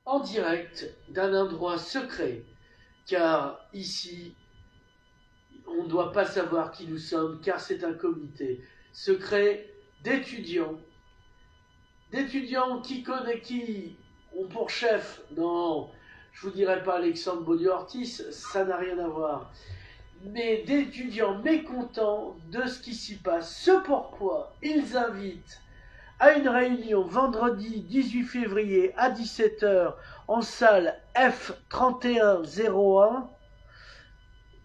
en direct d'un endroit secret, car ici, on ne doit pas savoir qui nous sommes, car c'est un comité secret d'étudiants qui ont pour chef, non, je vous dirai pas Alexandre Baudieu-Ortiz, ça n'a rien à voir, mais d'étudiants mécontents de ce qui s'y passe. Ce pourquoi ils invitent à une réunion vendredi 18 février à 17h en salle F3101.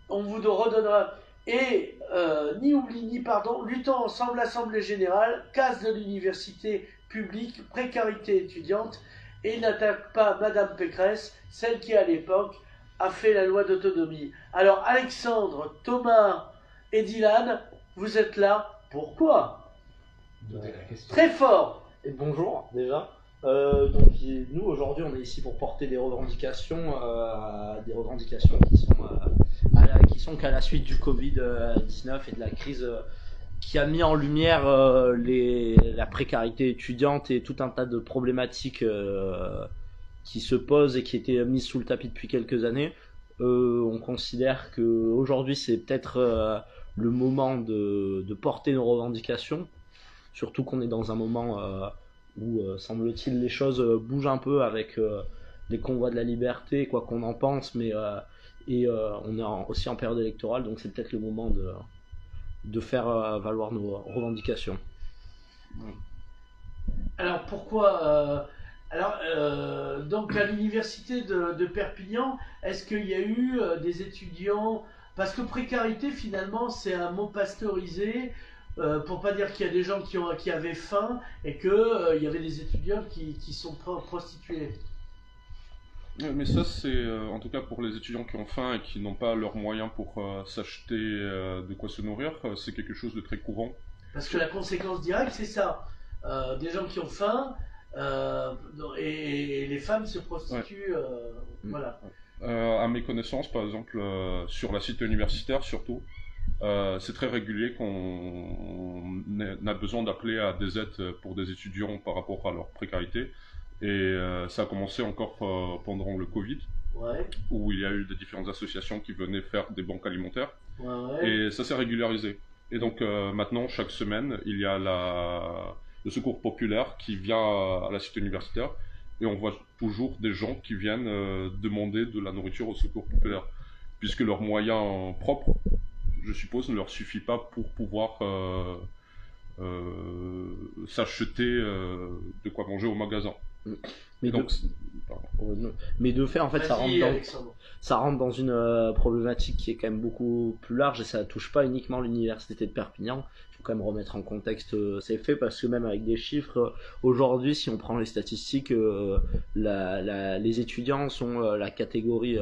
On vous redonnera. Et ni oubli ni pardon, luttons ensemble, l'Assemblée Générale, casse de l'université publique, précarité étudiante, et il n'attaque pas Madame Pécresse, celle qui à l'époque a fait la loi d'autonomie. Alors Alexandre, Thomas et Dylan, vous êtes là, pourquoi? Très fort. Et bonjour déjà. Nous aujourd'hui on est ici pour porter des revendications qui sont qu'à la suite du Covid-19 et de la crise qui a mis en lumière la précarité étudiante et tout un tas de problématiques qui se posent et qui étaient mises sous le tapis depuis quelques années. On considère qu'aujourd'hui c'est peut-être le moment de porter nos revendications, surtout qu'on est dans un moment où semble-t-il les choses bougent un peu avec les convois de la liberté, quoi qu'on en pense, mais on est aussi en période électorale, donc c'est peut-être le moment de faire valoir nos revendications. Alors pourquoi donc à l'université de Perpignan, est-ce qu'il y a eu des étudiants, parce que précarité finalement c'est un mot pasteurisé, pour pas dire qu'il y a des gens qui avaient faim et que il y avait des étudiants qui sont prostitués. Mais ça, c'est en tout cas pour les étudiants qui ont faim et qui n'ont pas leurs moyens pour s'acheter de quoi se nourrir, c'est quelque chose de très courant. Parce que la conséquence directe, c'est ça. Des gens qui ont faim et les femmes se prostituent. Voilà. À mes connaissances, par exemple, sur la cité universitaire surtout, c'est très régulier qu'on a besoin d'appeler à des aides pour des étudiants par rapport à leur précarité. Et ça a commencé encore pendant le Covid, où il y a eu des différentes associations qui venaient faire des banques alimentaires. Et ça s'est régularisé. Et donc maintenant, chaque semaine, il y a le secours populaire qui vient à la cité universitaire. Et on voit toujours des gens qui viennent demander de la nourriture au secours populaire. Puisque leurs moyens propres, je suppose, ne leur suffit pas pour pouvoir s'acheter de quoi manger au magasin. Mais de fait, en fait, ça rentre dans une problématique qui est quand même beaucoup plus large et ça touche pas uniquement l'université de Perpignan. Il faut quand même remettre en contexte ces faits parce que même avec des chiffres, aujourd'hui, si on prend les statistiques, les étudiants sont la catégorie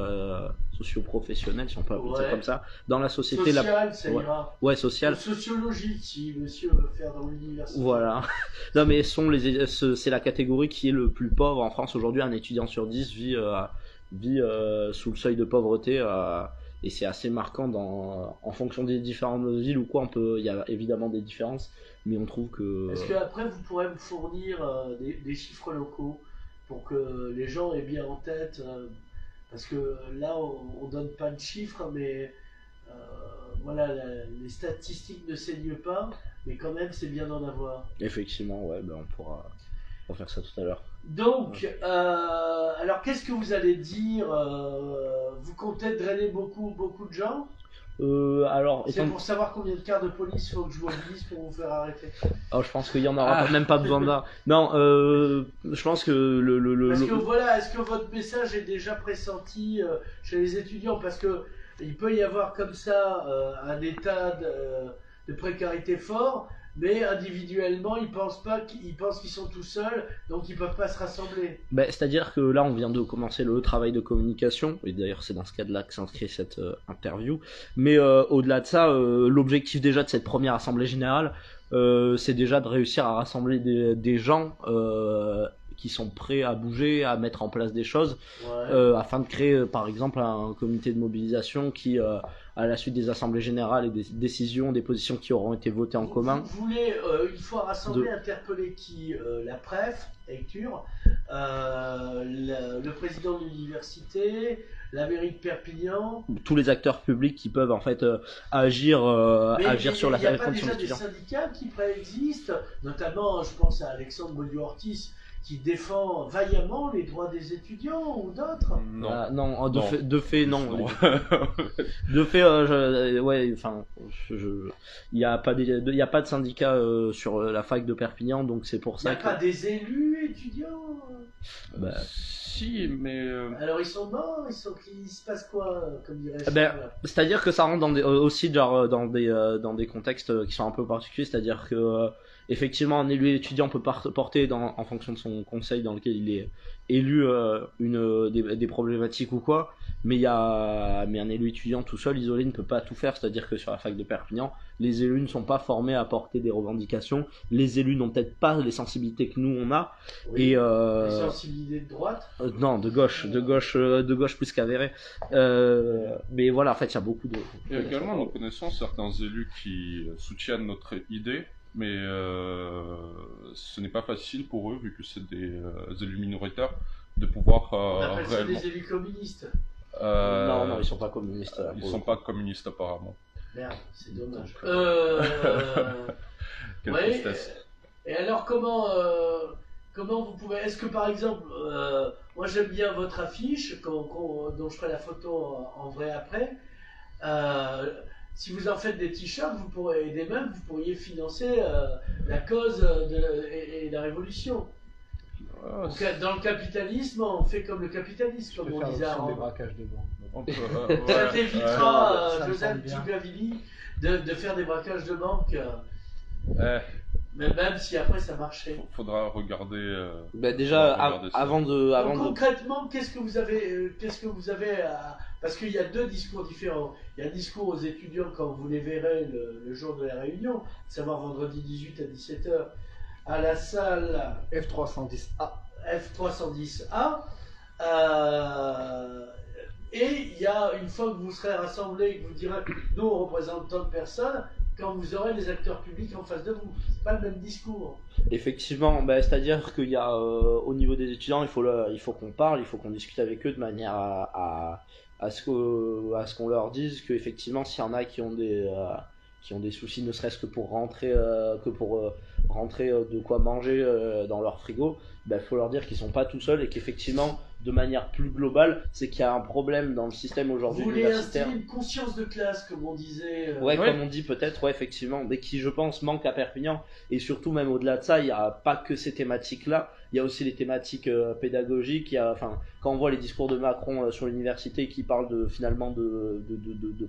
socio-professionnelle, si on peut appeler ça comme ça, dans la société. Sociale, ça ira. Ouais, sociale. Sociologique, si monsieur veut faire dans l'université. Voilà. Non, mais c'est la catégorie qui est le plus pauvre en France aujourd'hui. Un étudiant sur 10 vit sous le seuil de pauvreté et c'est assez marquant en fonction des différentes villes ou quoi. Il y a évidemment des différences, mais on trouve que. Est-ce qu'après vous pourrez me fournir des chiffres locaux pour que les gens aient bien en tête parce que là on donne pas de chiffres, mais voilà, les statistiques ne saignent pas, mais quand même c'est bien d'en avoir. Effectivement, ouais, on pourra faire ça tout à l'heure. Donc, alors qu'est-ce que vous allez dire vous comptez drainer beaucoup de gens? C'est pour savoir combien de cars de police il faut que je mobilise pour vous faire arrêter. Oh, je pense qu'il y en aura même pas besoin d'un. Non, je pense que Parce que voilà, est-ce que votre message est déjà pressenti chez les étudiants? Parce que il peut y avoir comme ça un état de précarité fort, mais individuellement ils pensent qu'ils sont tout seuls, donc ils peuvent pas se rassembler. C'est-à-dire que là on vient de commencer le travail de communication, et d'ailleurs c'est dans ce cadre-là que s'inscrit cette interview, mais au-delà de ça, l'objectif déjà de cette première assemblée générale, c'est déjà de réussir à rassembler des gens qui sont prêts à bouger, à mettre en place des choses, afin de créer par exemple un comité de mobilisation qui, à la suite des assemblées générales et des décisions, des positions qui auront été votées en commun. Vous voulez une fois rassemblé, interpeller qui? La préfecture, le président de l'université, la mairie de Perpignan. Tous les acteurs publics qui peuvent en fait agir sur la fonction d'étudiants. Il y a pas déjà des syndicats qui préexistent, notamment je pense à Alexandre Bodiou-Ortiz qui défend vaillamment les droits des étudiants ou d'autres. Non. Non, de fait, non. Non. De fait, ouais, enfin, il n'y a pas de syndicat sur la fac de Perpignan, donc c'est pour ça Il n'y a pas des élus étudiants. Bah, Si, mais Alors ils sont morts, il se passe quoi, comme dirait c'est-à-dire que ça rentre dans aussi genre dans des contextes qui sont un peu particuliers, c'est-à-dire que effectivement un élu étudiant peut porter en fonction de son conseil dans lequel il est élu des problématiques ou quoi, mais un élu étudiant tout seul isolé ne peut pas tout faire, c'est-à-dire que sur la fac de Perpignan les élus ne sont pas formés à porter des revendications, les élus n'ont peut-être pas les sensibilités que nous on a. Oui, et les sensibilités de droite, non, de gauche plus qu'avéré, mais voilà, en fait il y a beaucoup de... il y a également, nous connaissons certains élus qui soutiennent notre idée, mais ce n'est pas facile pour eux, vu que c'est des élus minoritaires, de pouvoir on appelle ça réellement... des élus communistes. Non, ils sont pas communistes. Ils sont pas communistes apparemment. Merde, c'est dommage. Quelle Ouais, tristesse. et alors comment vous pouvez... Est-ce que par exemple, moi j'aime bien votre affiche, dont je ferai la photo en vrai après. Si vous en faites des t-shirts, vous pourrez, et des meubles, vous pourriez financer la cause et la révolution. Donc, dans le capitalisme, on fait comme le capitalisme, comme on disait avant. Des braquages de banque. On peut, Ça ouais, t'évitera, ça me Joseph semble bien. Tugavili, de faire des braquages de banque, ouais. mais même si après ça marchait. Faudra regarder. Déjà, Regardez ça. avant Donc, de... concrètement, qu'est-ce que vous avez à... Parce qu'il y a deux discours différents. Il y a un discours aux étudiants quand vous les verrez le jour de la réunion, à savoir vendredi 18 à 17h, à la salle F310A. F310A. Et il y a, une fois que vous serez rassemblés, que vous direz, nous on représente tant de personnes, quand vous aurez les acteurs publics en face de vous. C'est pas le même discours. Effectivement, c'est-à-dire qu'il y a au niveau des étudiants, il faut qu'on parle, il faut qu'on discute avec eux de manière à ce qu'on leur dise qu'effectivement, s'il y en a qui ont des soucis, ne serait-ce que pour rentrer, de quoi manger dans leur frigo, il faut leur dire qu'ils sont pas tout seuls et qu'effectivement, de manière plus globale, c'est qu'il y a un problème dans le système aujourd'hui Vous voulez universitaire. instiller une conscience de classe, comme on disait. Ouais, Ouais. comme on dit peut-être, ouais, effectivement, mais qui, je pense, manque à Perpignan. Et surtout, même au-delà de ça, il n'y a pas que ces thématiques-là. Il y a aussi les thématiques pédagogiques. Quand on voit les discours de Macron sur l'université qui parlent finalement de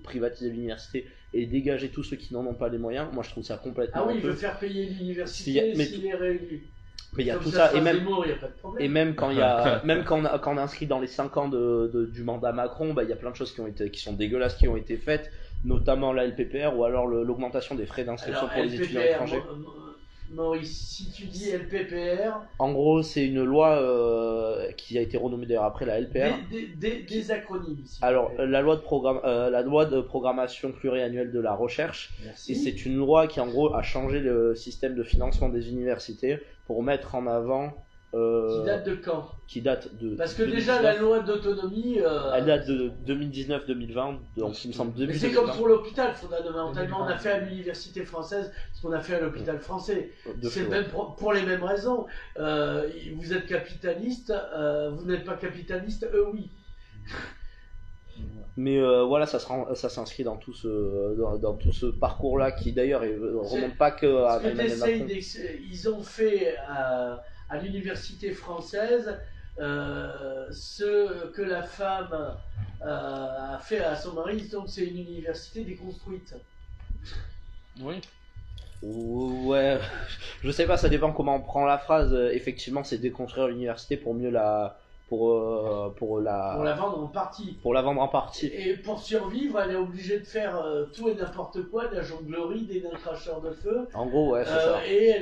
privatiser l'université et dégager tous ceux qui n'en ont pas les moyens, moi je trouve ça complètement Ah oui, il honteux. veut faire payer l'université Mais s'il est réélu. Mais il y a Comme tout ça, et même, Zemmour, il y a pas de problème. et même quand il y a, même quand on est inscrit dans les 5 ans du mandat Macron, il y a plein de choses qui sont dégueulasses qui ont été faites, notamment la LPPR ou alors l'augmentation des frais d'inscription Alors, pour les étudiants LPPR, étrangers. Maurice, si tu dis LPPR, En gros, c'est une loi qui a été renommée d'ailleurs après la LPR. des acronymes. s'il vous Alors, plaît. la loi de programmation pluriannuelle de la recherche, Merci. et c'est une loi qui en gros a changé le système de financement des universités pour mettre en avant Qui date de quand? qui date de Parce que 2019. déjà, la loi d'autonomie. Elle date de 2019-2020, donc il me semble Mais début c'est comme 2020. pour l'hôpital, fondamentalement, on a fait à l'université française ce qu'on a fait à l'hôpital français. De C'est fait, le même pour les mêmes raisons. Vous êtes capitaliste, vous n'êtes pas capitaliste, eux oui. Mais voilà, ça s'inscrit dans tout ce parcours-là qui d'ailleurs remonte pas que à Ce que Emmanuel t'essayes Macron. ils ont fait à l'université française ce que la femme a fait à son mari, donc c'est une université déconstruite. Oui. Ouais, je sais pas, ça dépend comment on prend la phrase. Effectivement, c'est déconstruire l'université pour mieux pour la vendre en partie. pour la vendre en partie. Et pour survivre, elle est obligée de faire tout et n'importe quoi, de la jonglerie, des nains cracheurs de feu. En gros, ouais, c'est ça. Et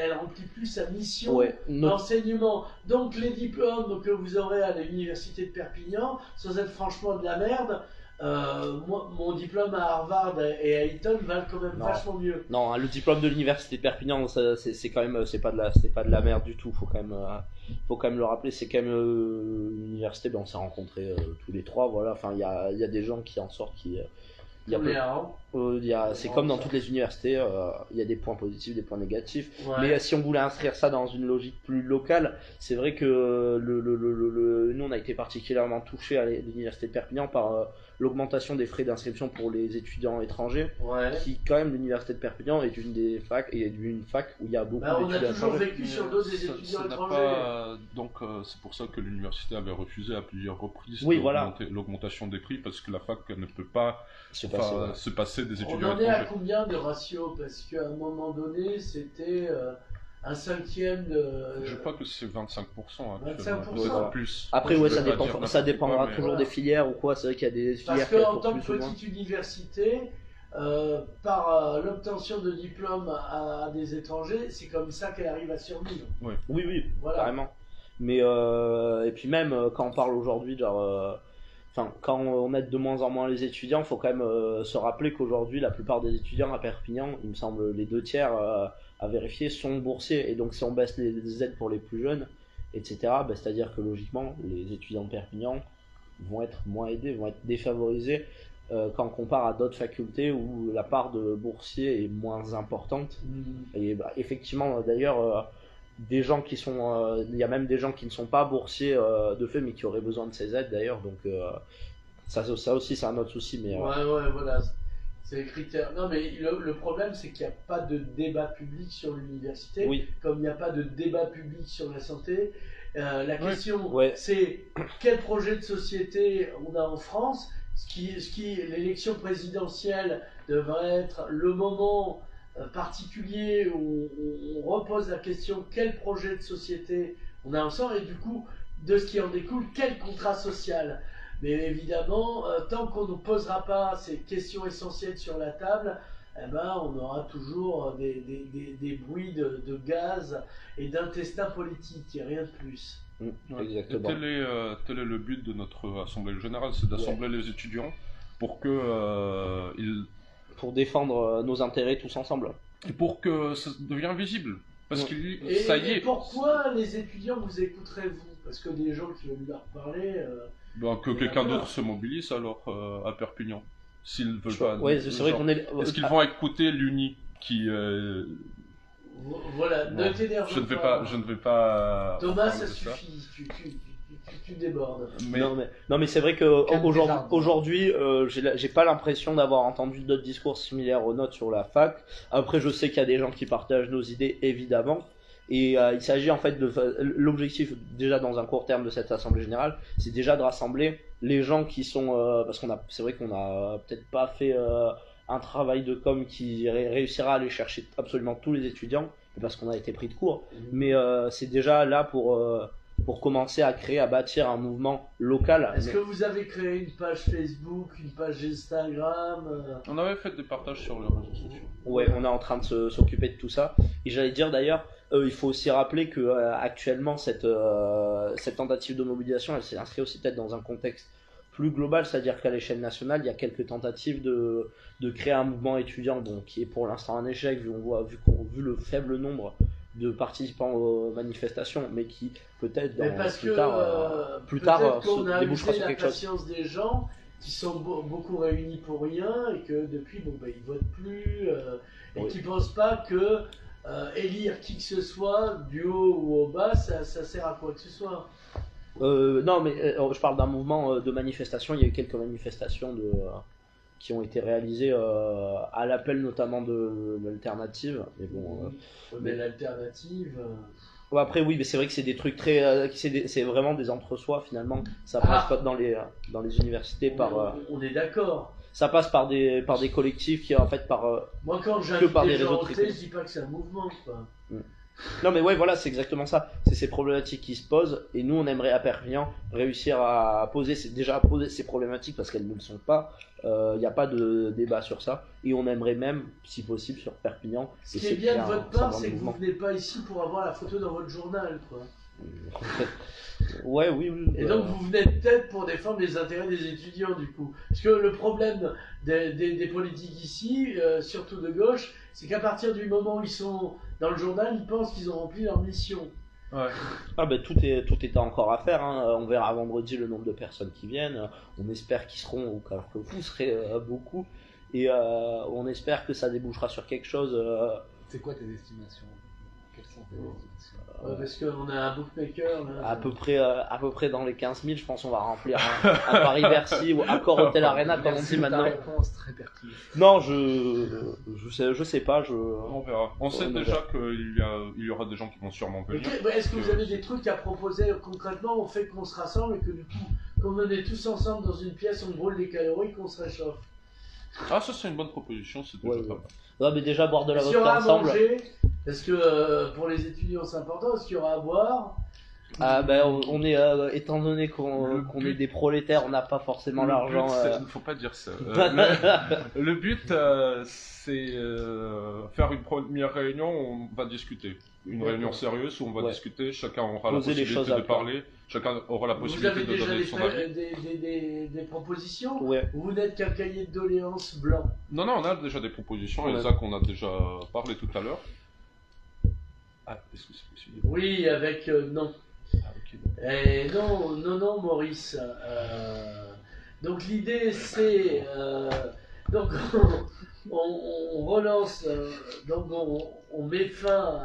elle remplit plus sa mission Ouais, d'enseignement. Donc les diplômes que vous aurez à l'université de Perpignan, sans être franchement de la merde, mon diplôme à Harvard et à Eton valent quand même Non. vachement mieux. Non, le diplôme de l'université de Perpignan, c'est quand même, c'est pas de la merde du tout. Faut quand même, faut quand même le rappeler, c'est quand même l'université, on s'est rencontrés tous les trois, voilà, enfin il y a des gens qui en sortent, il y a Comme les Arabes. c'est comme dans toutes les universités, il y a des points positifs, des points négatifs. Ouais. Mais si on voulait inscrire ça dans une logique plus locale, c'est vrai que nous on a été particulièrement touchés à l'université de Perpignan par l'augmentation des frais d'inscription pour les étudiants étrangers. Ouais. Qui quand même l'université de Perpignan est une fac où il y a beaucoup On a d'étudiants toujours étrangers. vécu sur dos des étudiants Ça n'a étrangers. donc c'est pour ça que l'université avait refusé à plusieurs reprises l'augmentation des prix, parce que la fac ne peut pas se passer des On étudiants en est à étrangers. combien de ratio? Parce qu'à un moment donné, c'était un cinquième de. Je crois que c'est 25% actuellement. 25%. Peut-être plus. Après, Je ouais, vais ça pas dire ça dépendra mais- toujours des filières ou quoi. C'est vrai qu'il y a des Parce filières qui qu'en apportent tant que plus ou moins. petite université, par l'obtention de diplômes à des étrangers, c'est comme ça qu'elle arrive à survivre. Oui, Voilà. carrément. Mais et puis même quand on parle aujourd'hui, quand on aide de moins en moins les étudiants, il faut quand même se rappeler qu'aujourd'hui, la plupart des étudiants à Perpignan, il me semble les 2 tiers à vérifier, sont boursiers. Et donc si on baisse les aides pour les plus jeunes, etc., c'est-à-dire que logiquement, les étudiants de Perpignan vont être moins aidés, vont être défavorisés quand on compare à d'autres facultés où la part de boursiers est moins importante. Et effectivement, d'ailleurs, des gens qui sont, il y a même des gens qui ne sont pas boursiers de fait, mais qui auraient besoin de ces aides d'ailleurs. Donc ça aussi, c'est un autre souci. Mais Ouais, voilà. C'est les critères. Non, mais le problème, c'est qu'il n'y a pas de débat public sur l'université. oui, Comme il n'y a pas de débat public sur la santé. La question, Ouais. c'est quel projet de société on a en France. L'élection présidentielle devrait être le moment particulier où on repose la question quel projet de société on a ensemble, et du coup, de ce qui en découle, quel contrat social. Mais évidemment, tant qu'on ne posera pas ces questions essentielles sur la table, on aura toujours des bruits de gaz et d'intestin politique, et rien de plus. Ouais. exactement. Et tel est le but de notre assemblée générale, c'est d'assembler les étudiants pour que Pour défendre nos intérêts tous ensemble. et pour que ça devienne visible. Parce que Et, ça y est. et pourquoi les étudiants vous écouterez-vous? Parce que des gens qui veulent leur parler. Que quelqu'un d'autre se mobilise alors à Perpignan. S'ils veulent pas. Ouais, c'est vrai qu'on est. Est-ce qu'ils vont écouter l'Uni qui Voilà, bon, ne t'énerve je ne vais pas. Thomas, parler ça de suffit. Tu débordes. Mais Non, mais c'est vrai que aujourd'hui, j'ai pas l'impression d'avoir entendu d'autres discours similaires aux nôtres sur la fac. Après, je sais qu'il y a des gens qui partagent nos idées, évidemment. Et il s'agit en fait l'objectif déjà dans un court terme de cette assemblée générale, c'est déjà de rassembler les gens qui sont parce c'est vrai qu'on a peut-être pas fait un travail de com qui réussira à aller chercher absolument tous les étudiants parce qu'on a été pris de court. Mais c'est déjà là pour commencer à créer, à bâtir un mouvement local. Est-ce que vous avez créé une page Facebook, une page Instagram on avait fait des partages sur les réseaux sociaux. Ouais, on est en train de s'occuper de tout ça. Et j'allais dire d'ailleurs, il faut aussi rappeler que actuellement cette tentative de mobilisation, elle s'est inscrite aussi peut-être dans un contexte plus global, c'est-à-dire qu'à l'échelle nationale, il y a quelques tentatives de créer un mouvement étudiant, donc qui est pour l'instant un échec vu le faible nombre de participants aux manifestations, mais qui peut-être plus tard qu'on se a débouchera abusé sur la quelque chose. patience des gens qui sont beaucoup réunis pour rien et que depuis ils votent plus et Oui. qui pensent pas que élire qui que ce soit du haut ou au bas ça sert à quoi que ce soit. Non, mais je parle d'un mouvement de manifestation. Il y a eu quelques manifestations qui ont été réalisées à l'appel notamment de l'alternative. Mais bon. Mais l'alternative. Ouais, après, oui, mais c'est vrai que c'est des trucs très. C'est vraiment des entre-soi finalement. Ça passe pas dans les universités On est d'accord. Ça passe par des collectifs qui en fait Moi quand que j'invite par des des gens réseaux en thé, je dis pas que c'est un mouvement quoi. Non mais ouais voilà c'est exactement ça, c'est ces problématiques qui se posent et nous on aimerait à Perpignan réussir à poser ces problématiques parce qu'elles ne le sont pas, il n'y a pas de débat sur ça et on aimerait même si possible sur Perpignan. Ce qui est bien de votre part c'est que vous venez pas ici pour avoir la photo dans votre journal quoi. Ouais oui. Et donc vous venez peut-être pour défendre les intérêts des étudiants du coup. Parce que le problème des politiques ici, surtout de gauche, c'est qu'à partir du moment où ils sont dans le journal, ils pensent qu'ils ont rempli leur mission. Ouais. Ah ben tout est encore à faire, hein. On verra vendredi le nombre de personnes qui viennent. On espère qu'ils seront, alors que vous serez beaucoup, et on espère que ça débouchera sur quelque chose. C'est quoi tes estimations? Quelles sont tes estimations? Parce qu'on a un bookmaker là. À peu près dans les 15 000, je pense on va remplir un Paris-Bercy ou Accor Hotel Arena comme on dit maintenant. Ta réponse très pertinente. Non, je sais pas, On verra. On sait déjà qu'il y aura des gens qui vont sûrement venir. Ok, est-ce que vous avez des trucs à proposer concrètement au fait qu'on se rassemble et que du coup, comme on est tous ensemble dans une pièce, on brûle des calories, qu'on se réchauffe? Ah, ça c'est une bonne proposition, c'est déjà pas mal. Non, mais déjà boire de la Est-ce qu'il y vodka aura à ensemble. manger? Est-ce que pour les étudiants c'est important? Est-ce qu'il y aura à boire? Ah ben on est étant donné qu'on est des prolétaires, on n'a pas forcément l'argent. Il ne faut pas dire ça. Le but, c'est faire une première réunion où on va discuter. Une réunion sérieuse où on va discuter, chacun aura la possibilité de parler, chacun aura la possibilité de donner son avis. Vous avez des propositions? Ouais. Vous n'êtes qu'un cahier de doléances blanc? Non, on a déjà des propositions, Ouais. et Zach on a déjà parlé tout à l'heure. Ah, est-ce que c'est possible? Oui, avec non. Ah, ok. Eh, non, Maurice. Donc l'idée c'est donc on relance, donc on met fin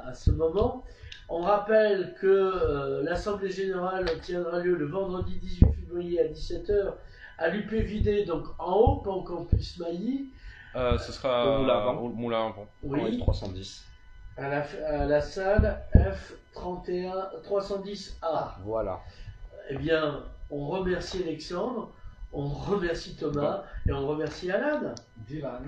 à ce moment. On rappelle que l'Assemblée Générale tiendra lieu le vendredi 18 février à 17h à l'UP Vidé, donc en haut, pas au campus Mailly. Ce sera au Moulin à Vent. Oui, 310. à la salle F31 310A. Voilà. Eh bien, on remercie Alexandre, on remercie Thomas et on remercie Alan. Dylan.